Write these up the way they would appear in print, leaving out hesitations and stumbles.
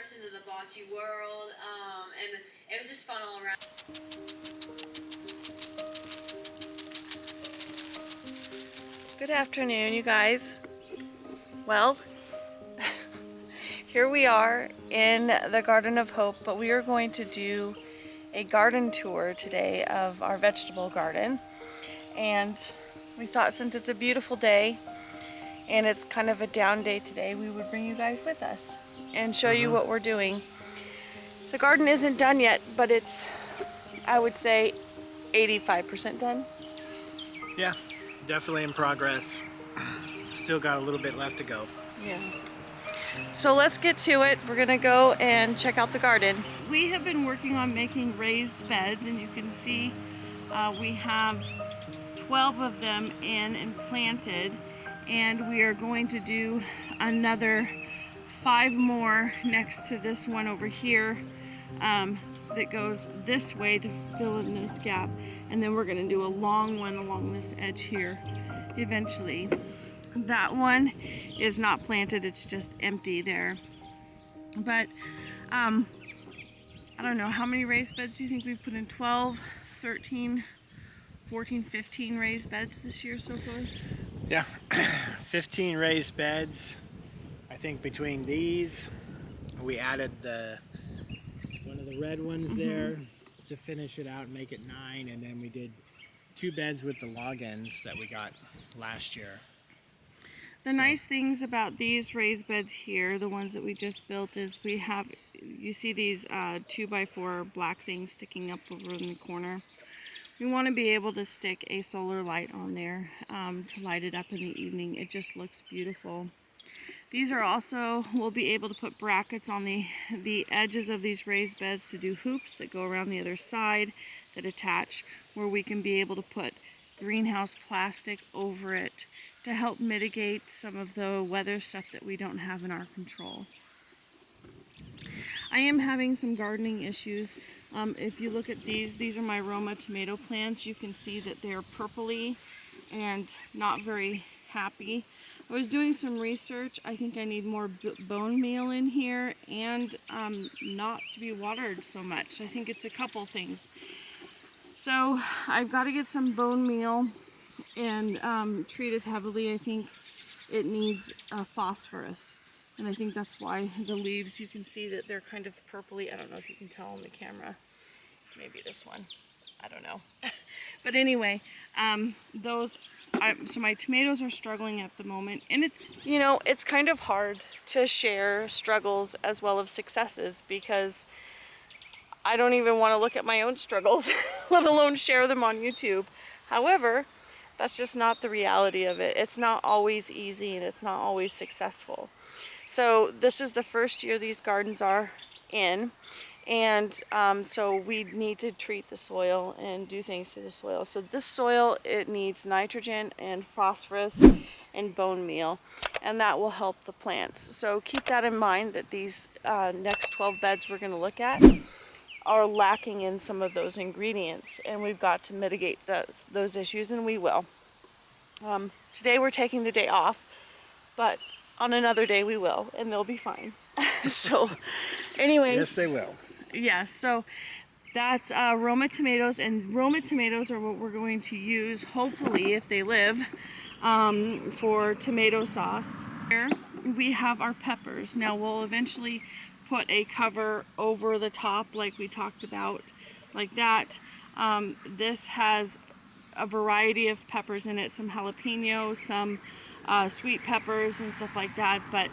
immersed into the bocce world, and it was just fun all around. Good afternoon, you guys. Well, here we are in the Garden of Hope, but we are going to do a garden tour today of our vegetable garden. And we thought, since it's a beautiful day and it's kind of a down day today, we would bring you guys with us and show you what we're doing. The garden isn't done yet, but it's, I would say, 85% done. Yeah, definitely in progress. Still got a little bit left to go. Yeah. So let's get to it. We're gonna go and check out the garden. We have been working on making raised beds, and you can see we have 12 of them in and planted, and we are going to do another 5 more next to this one over here that goes this way to fill in this gap, and then we're going to do a long one along this edge here eventually. That one is not planted, it's just empty there. But I don't know, how many raised beds do you think we've put in? 12, 13, 14, 15 raised beds this year so far? Yeah, 15 raised beds. I think between these, we added one of the red ones there to finish it out and make it 9, and then we did 2 beds with the log ends that we got last year. The nice things about these raised beds here, the ones that we just built, is we have, you see these 2x4 black things sticking up over in the corner. We want to be able to stick a solar light on there to light it up in the evening. It just looks beautiful. These are also, we'll be able to put brackets on the edges of these raised beds to do hoops that go around the other side that attach, where we can be able to put greenhouse plastic over it to help mitigate some of the weather stuff that we don't have in our control. I am having some gardening issues. If you look at these are my Roma tomato plants. You can see that they're purpley and not very happy. I was doing some research. I think I need more bone meal in here and not to be watered so much. I think it's a couple things. So I've got to get some bone meal and treat it heavily. I think it needs phosphorus, and I think that's why the leaves, you can see that they're kind of purpley. I don't know if you can tell on the camera. Maybe this one. I don't know. But anyway, so my tomatoes are struggling at the moment, and it's, you know, it's kind of hard to share struggles as well as successes, because I don't even want to look at my own struggles, let alone share them on YouTube. However, that's just not the reality of it. It's not always easy, and it's not always successful. So this is the first year these gardens are in, and so we need to treat the soil and do things to the soil. So this soil, it needs nitrogen and phosphorus and bone meal, and that will help the plants. So keep that in mind, that these next 12 beds we're going to look at are lacking in some of those ingredients, and we've got to mitigate those issues, and we will. Today we're taking the day off, but on another day we will, and they'll be fine. So anyways, Yes, they will. Yeah, so that's Roma tomatoes, and Roma tomatoes are what we're going to use, hopefully, if they live, for tomato sauce. Here we have our peppers. Now we'll eventually put a cover over the top like we talked about, like that. This has a variety of peppers in it, some jalapenos, some sweet peppers and stuff like that, but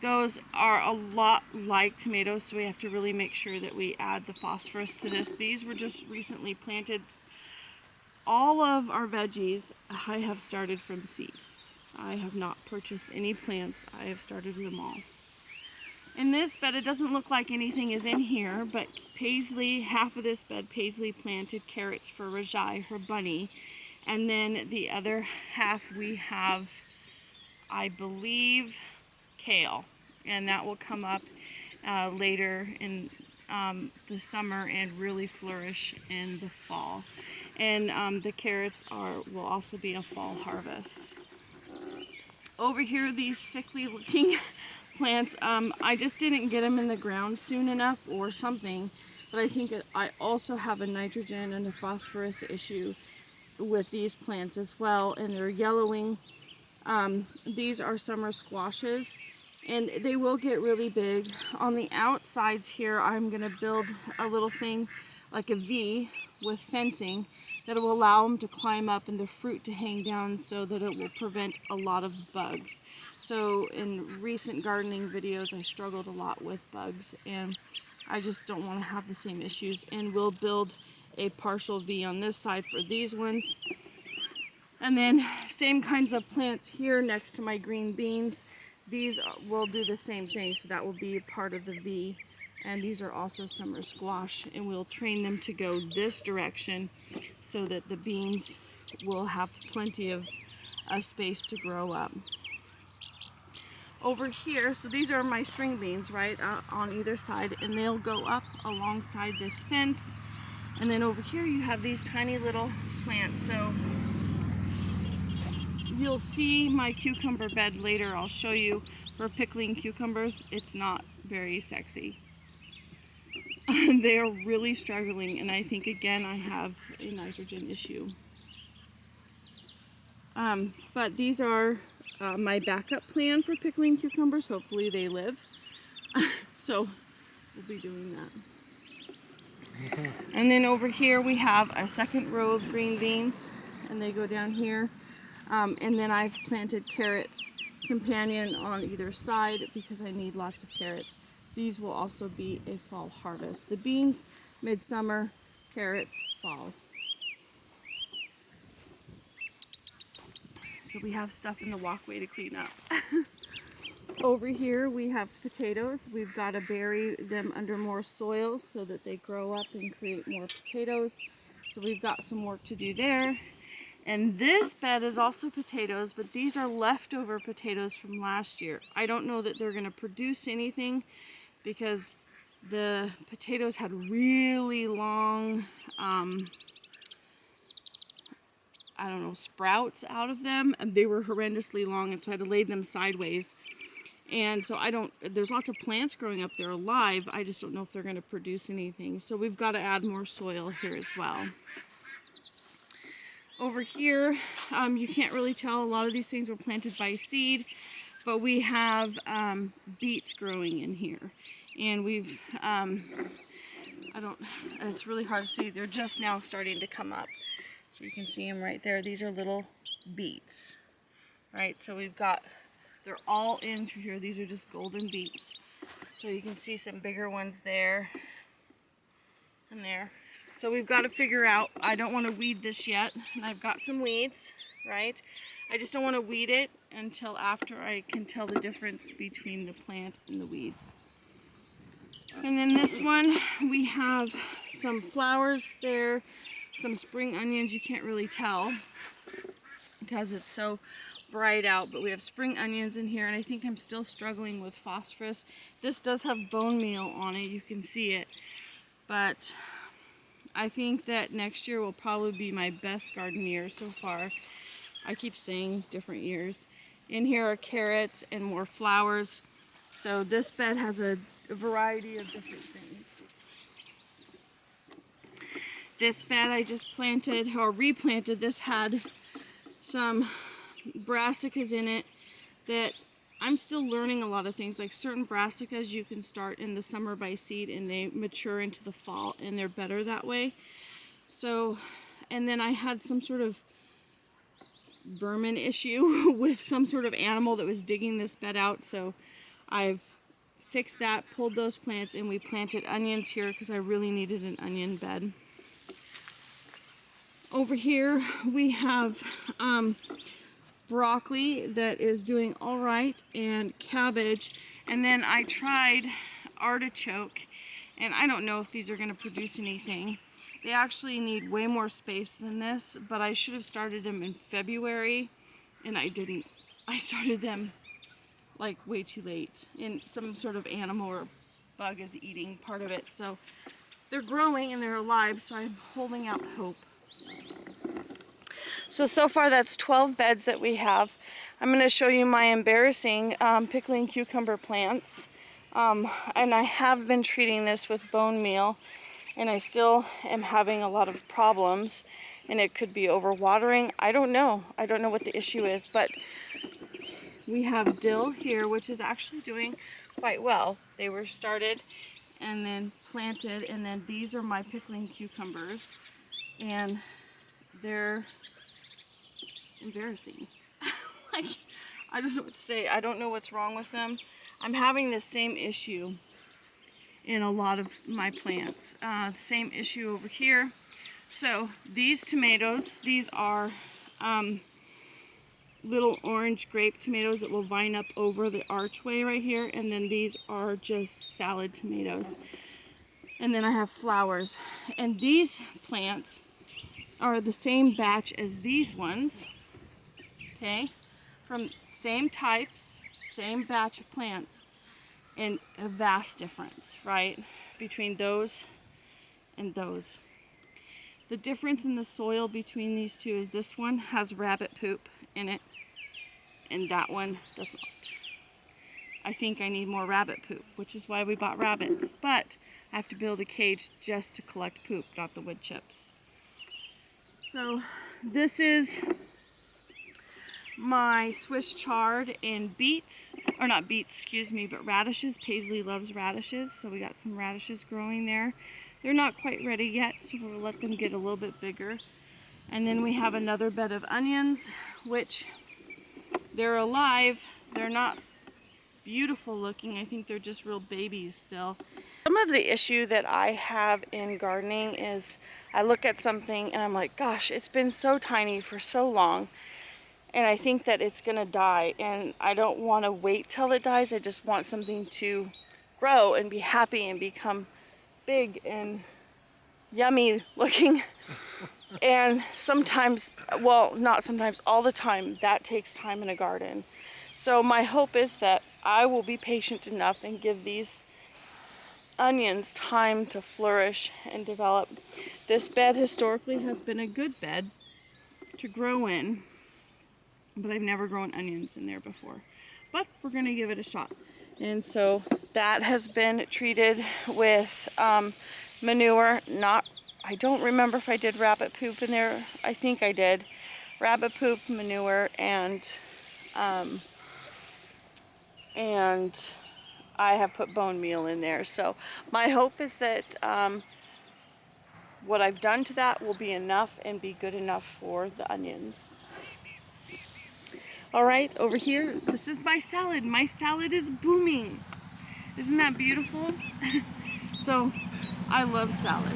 those are a lot like tomatoes, so we have to really make sure that we add the phosphorus to this. These were just recently planted. All of our veggies I have started from seed. I have not purchased any plants. I have started them all. In this bed, it doesn't look like anything is in here, but Paisley, half of this bed, Paisley planted carrots for Rajai, her bunny, and then the other half we have, I believe, kale, and that will come up later in the summer and really flourish in the fall. And the carrots will also be a fall harvest. Over here, these sickly looking plants. I just didn't get them in the ground soon enough or something, but I think I also have a nitrogen and a phosphorus issue with these plants as well, and they're yellowing. These are summer squashes, and they will get really big. On the outsides here, I'm going to build a little thing like a V with fencing that will allow them to climb up and the fruit to hang down so that it will prevent a lot of bugs. So in recent gardening videos, I struggled a lot with bugs, and I just don't want to have the same issues. And we'll build a partial V on this side for these ones. And then same kinds of plants here next to my green beans. These will do the same thing, so that will be part of the V. And these are also summer squash, and we'll train them to go this direction so that the beans will have plenty of space to grow up. Over here, so these are my string beans, right, on either side, and they'll go up alongside this fence. And then over here you have these tiny little plants. So you'll see my cucumber bed later. I'll show you for pickling cucumbers. It's not very sexy. They're really struggling, and I think again I have a nitrogen issue. But these are my backup plan for pickling cucumbers. Hopefully they live. So we'll be doing that. And then over here we have a second row of green beans, and they go down here. And then I've planted carrots companion on either side because I need lots of carrots. These will also be a fall harvest. The beans, midsummer, carrots, fall. So we have stuff in the walkway to clean up. Over here we have potatoes. We've got to bury them under more soil so that they grow up and create more potatoes. So we've got some work to do there. And this bed is also potatoes, but these are leftover potatoes from last year. I don't know that they're going to produce anything because the potatoes had really long, sprouts out of them, and they were horrendously long, and so I had to lay them sideways. And so there's lots of plants growing up there alive. I just don't know if they're going to produce anything. So we've got to add more soil here as well. Over here, you can't really tell. A lot of these things were planted by seed, but we have beets growing in here. And we've, it's really hard to see. They're just now starting to come up. So you can see them right there. These are little beets, right? So they're all in through here. These are just golden beets. So you can see some bigger ones there and there. So we've got to figure out, I don't want to weed this yet, and I've got some weeds, right? I just don't want to weed it until after I can tell the difference between the plant and the weeds. And then this one, we have some flowers there, some spring onions. You can't really tell because it's so bright out, but we have spring onions in here, and I think I'm still struggling with phosphorus. This does have bone meal on it, you can see it, but I think that next year will probably be my best garden year so far. I keep saying different years. In here are carrots and more flowers. So this bed has a variety of different things. This bed I just planted or replanted. This had some brassicas in it that I'm still learning a lot of things. Like certain brassicas you can start in the summer by seed and they mature into the fall, and they're better that way. So, and then I had some sort of vermin issue with some sort of animal that was digging this bed out. So I've fixed that, pulled those plants, and we planted onions here because I really needed an onion bed. Over here we have broccoli that is doing all right, and cabbage, and then I tried artichoke, and I don't know if these are going to produce anything. They actually need way more space than this, but I should have started them in February, and I didn't. I started them like way too late, and some sort of animal or bug is eating part of it. So they're growing and they're alive, so I'm holding out hope. So far that's 12 beds that we have. I'm going to show you my embarrassing pickling cucumber plants. And I have been treating this with bone meal, and I still am having a lot of problems, and it could be overwatering. I don't know. I don't know what the issue is, but we have dill here, which is actually doing quite well. They were started and then planted, and then these are my pickling cucumbers, and they're embarrassing. Like, I don't know what to say. I don't know what's wrong with them. I'm having the same issue in a lot of my plants. The same issue over here. So these tomatoes, these are little orange grape tomatoes that will vine up over the archway right here, and then these are just salad tomatoes. And then I have flowers, and these plants are the same batch as these ones, okay, from same types, same batch of plants, and a vast difference, right, between those and those. The difference in the soil between these two is this one has rabbit poop in it, and that one does not. I think I need more rabbit poop, which is why we bought rabbits, but I have to build a cage just to collect poop, not the wood chips. So this is my Swiss chard and beets, or not beets, excuse me, but radishes. Paisley loves radishes, so we got some radishes growing there. They're not quite ready yet, so we'll let them get a little bit bigger. And then we have another bed of onions, which they're alive. They're not beautiful looking. I think they're just real babies still. Some of the issue that I have in gardening is I look at something and I'm like, gosh, it's been so tiny for so long, and I think that it's gonna die, and I don't want to wait till it dies. I just want something to grow and be happy and become big and yummy looking. And sometimes, well, not sometimes, all the time, that takes time in a garden. So my hope is that I will be patient enough and give these onions time to flourish and develop. This bed historically has been a good bed to grow in, but I've never grown onions in there before. But we're gonna give it a shot. And so that has been treated with manure. I don't remember if I did rabbit poop in there. I think I did. Rabbit poop, manure, and I have put bone meal in there. So my hope is that what I've done to that will be enough and be good enough for the onions. All right, over here, this is my salad. My salad is booming. Isn't that beautiful? So I love salad.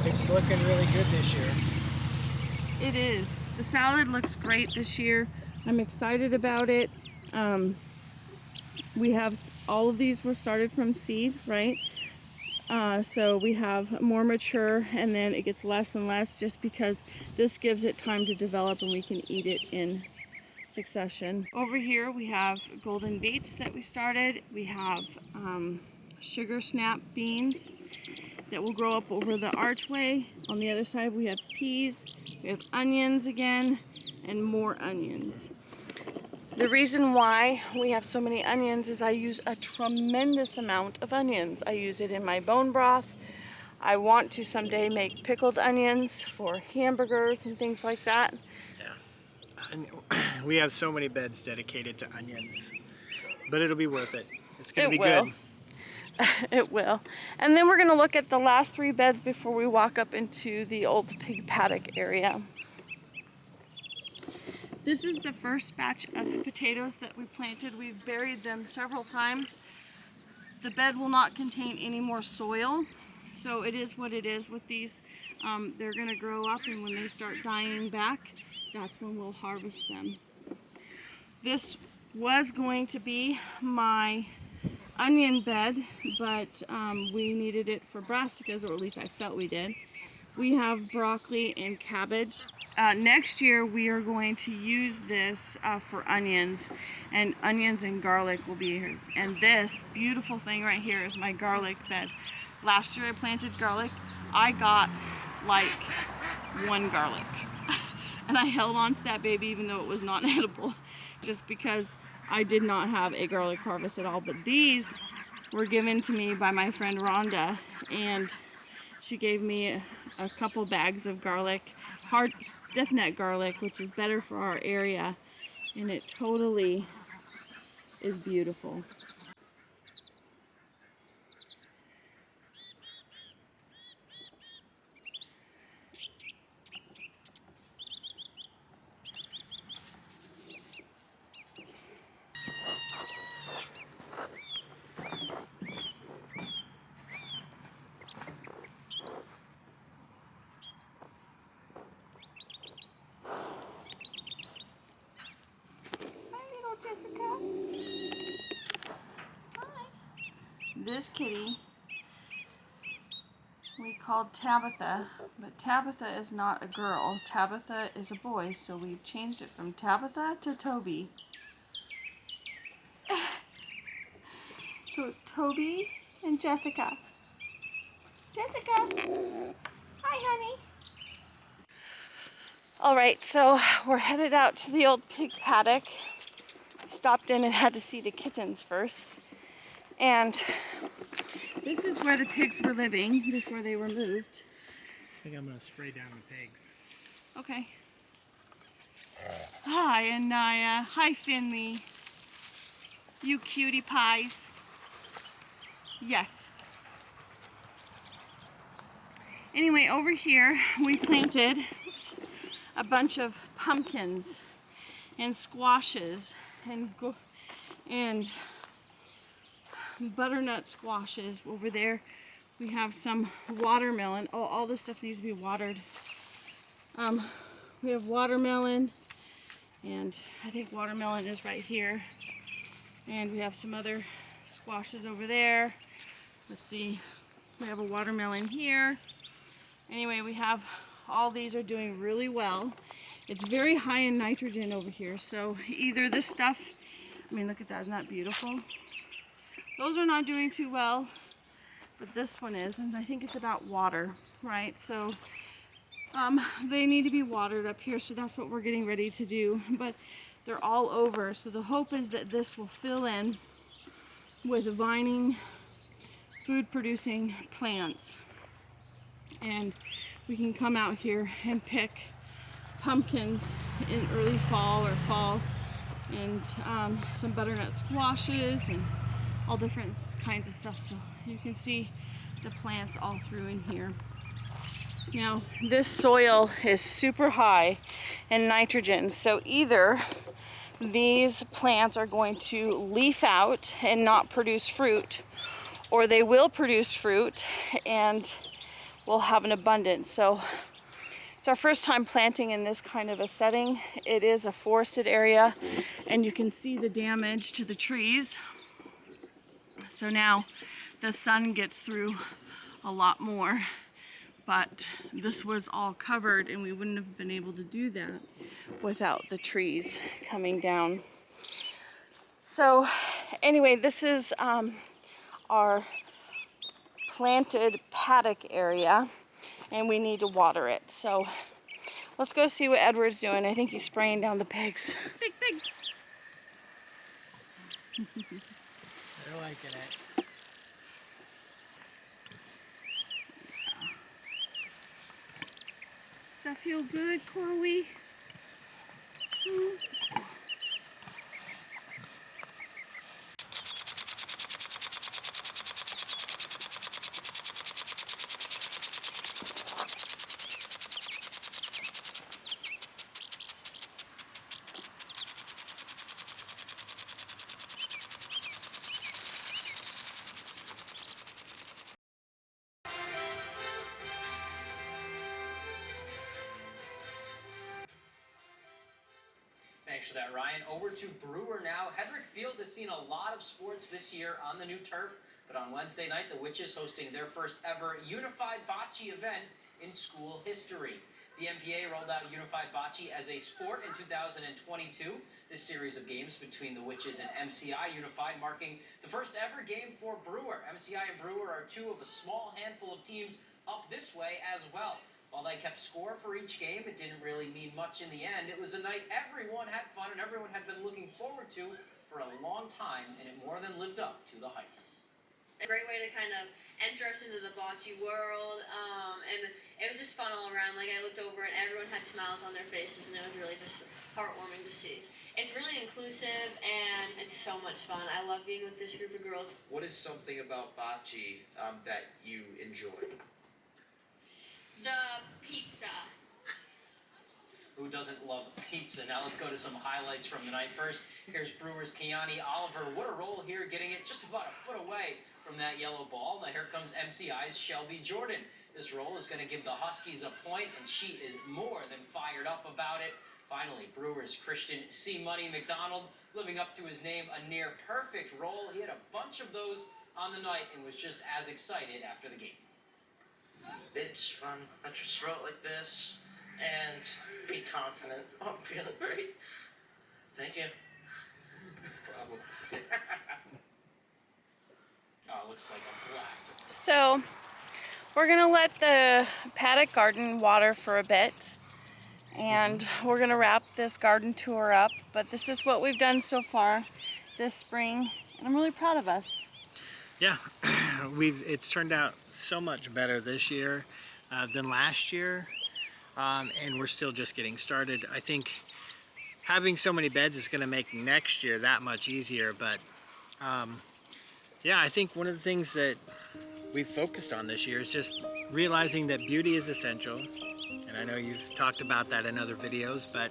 It's looking really good this year. It is. The salad looks great this year. I'm excited about it. We have all of these were started from seed, right? So we have more mature, and then it gets less and less just because this gives it time to develop and we can eat it in succession. Over here we have golden beets that we started. We have sugar snap beans that will grow up over the archway. On the other side we have peas, we have onions again, and more onions. The reason why we have so many onions is I use a tremendous amount of onions. I use it in my bone broth. I want to someday make pickled onions for hamburgers and things like that. Yeah. We have so many beds dedicated to onions, but it'll be worth it. It's going to be will. good. It will. And then we're going to look at the last 3 beds before we walk up into the old pig paddock area. This is the first batch of potatoes that we planted. We've buried them several times. The bed will not contain any more soil, so it is what it is with these. They're going to grow up, and when they start dying back, that's when we'll harvest them. This was going to be my onion bed, but we needed it for brassicas, or at least I felt we did. We have broccoli and cabbage. Next year we are going to use this for onions, and garlic will be here. And this beautiful thing right here is my garlic bed. Last year I planted garlic. I got like 1 garlic. And I held on to that baby even though it was not edible, just because I did not have a garlic harvest at all. But these were given to me by my friend Rhonda, and she gave me a couple bags of garlic, hard stiff neck garlic, which is better for our area, and it totally is beautiful. Jessica. Hi. This kitty we called Tabitha, but Tabitha is not a girl. Tabitha is a boy, so we've changed it from Tabitha to Toby. So it's Toby and Jessica. Jessica. Hi, honey. All right, so we're headed out to the old pig paddock. Stopped in and had to see the kittens first. And this is where the pigs were living before they were moved. I think I'm gonna spray down the pigs. Okay. Hi, Anaya. Hi, Finley. You cutie pies. Yes. Anyway, over here we planted a bunch of pumpkins and squashes and butternut squashes. Over there we have some watermelon. Oh, all this stuff needs to be watered. We have watermelon, and I think watermelon is right here. And we have some other squashes over there. Let's see, we have a watermelon here. Anyway, we have all these are doing really well. It's very high in nitrogen over here, so either this stuff, I mean, look at that, isn't that beautiful? Those are not doing too well, but this one is, and I think it's about water, right? So they need to be watered up here, so that's what we're getting ready to do. But they're all over, so the hope is that this will fill in with vining, food-producing plants, and we can come out here and pick pumpkins in early fall or fall, and some butternut squashes and all different kinds of stuff. So you can see the plants all through in here. Now this soil is super high in nitrogen, so either these plants are going to leaf out and not produce fruit, or they will produce fruit and we'll have an abundance. So it's our first time planting in this kind of a setting. It is a forested area, and you can see the damage to the trees. So now the sun gets through a lot more, but this was all covered and we wouldn't have been able to do that without the trees coming down. So anyway, this is our planted paddock area, and we need to water it. So let's go see what Edward's doing. I think he's spraying down the pigs. Pig, pig. They're liking it. Does that feel good, Chloe? Thanks for that, Ryan. Over to Brewer now. Hedrick Field has seen a lot of sports this year on the new turf, but on Wednesday night, the Witches hosting their first ever Unified Bocce event in school history. The MPA rolled out Unified Bocce as a sport in 2022. This series of games between the Witches and MCI Unified marking the first ever game for Brewer. MCI and Brewer are two of a small handful of teams up this way as well. While they kept score for each game, it didn't really mean much in the end. It was a night everyone had fun and everyone had been looking forward to for a long time, and it more than lived up to the hype. A great way to kind of enter us into the bocce world, and it was just fun all around. Like, I looked over and everyone had smiles on their faces, and it was really just heartwarming to see. It's really inclusive and it's so much fun. I love being with this group of girls. What is something about bocce that you enjoy? The pizza. Who doesn't love pizza? Now let's go to some highlights from the night. First, here's Brewers' Kiani Oliver. What a roll here, getting it just about a foot away from that yellow ball. Now here comes MCI's Shelby Jordan. This roll is going to give the Huskies a point, and she is more than fired up about it. Finally, Brewers' Christian C. Money McDonald, living up to his name, a near perfect roll. He had a bunch of those on the night and was just as excited after the game. It's fun. I just throw it like this and be confident. Oh, I'm feeling great. Thank you. Probably. Oh, it looks like a blast. So we're gonna let the paddock garden water for a bit, and we're gonna wrap this garden tour up. But this is what we've done so far this spring, and I'm really proud of us. Yeah, it's turned out so much better this year than last year, and we're still just getting started. I think having so many beds is going to make next year that much easier, but yeah, I think one of the things that we've focused on this year is just realizing that beauty is essential, and I know you've talked about that in other videos, but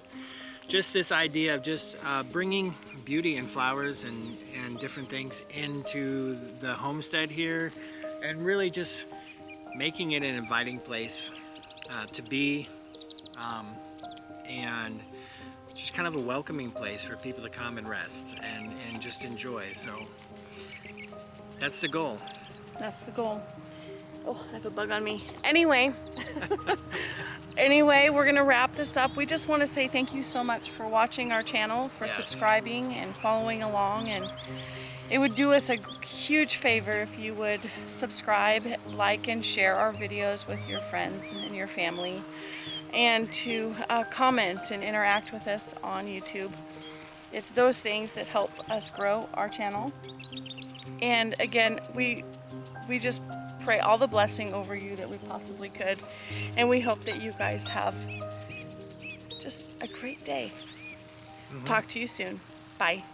just this idea of just bringing beauty and flowers and different things into the homestead here, and really just making it an inviting place to be, and just kind of a welcoming place for people to come and rest and just enjoy. So that's the goal. That's the goal. Oh, I have a bug on me. Anyway, anyway, we're gonna wrap this up. We just want to say thank you so much for watching our channel, for Yes. subscribing and following along, and it would do us a huge favor if you would subscribe, like, and share our videos with your friends and your family, and to comment and interact with us on YouTube. It's those things that help us grow our channel. And again, we just pray all the blessing over you that we possibly could, and we hope that you guys have just a great day. Talk to you soon. Bye.